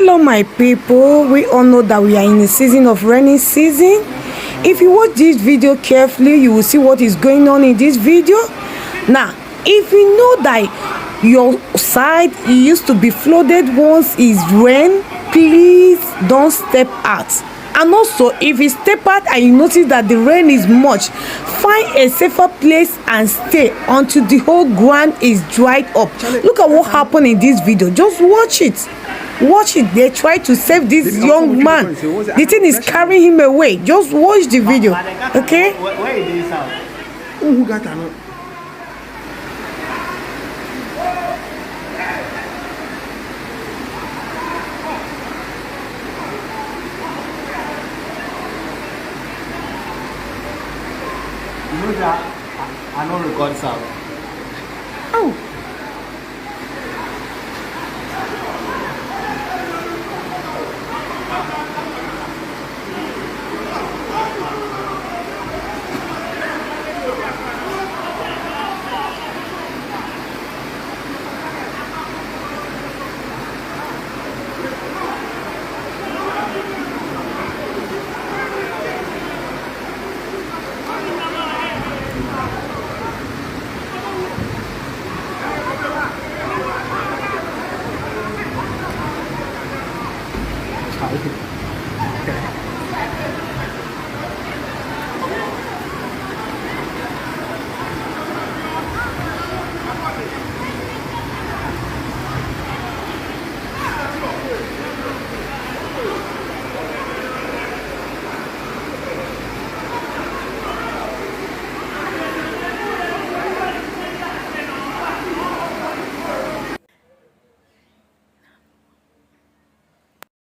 Hello my people, we all know that we are in a season of rainy season. If you watch this video carefully, you will see what is going on in this video. Now, if you know that your side used to be flooded once is rain, please don't step out. And also, if you step out and you notice that the rain is much, find a safer place and stay until the whole ground is dried up. Look at what happened in this video. Just watch it. Watch it. They try to save this young man. The thing is carrying him away. Just watch the video. Okay? Where is this house? Who got that? You know that I don't record sound. Oh.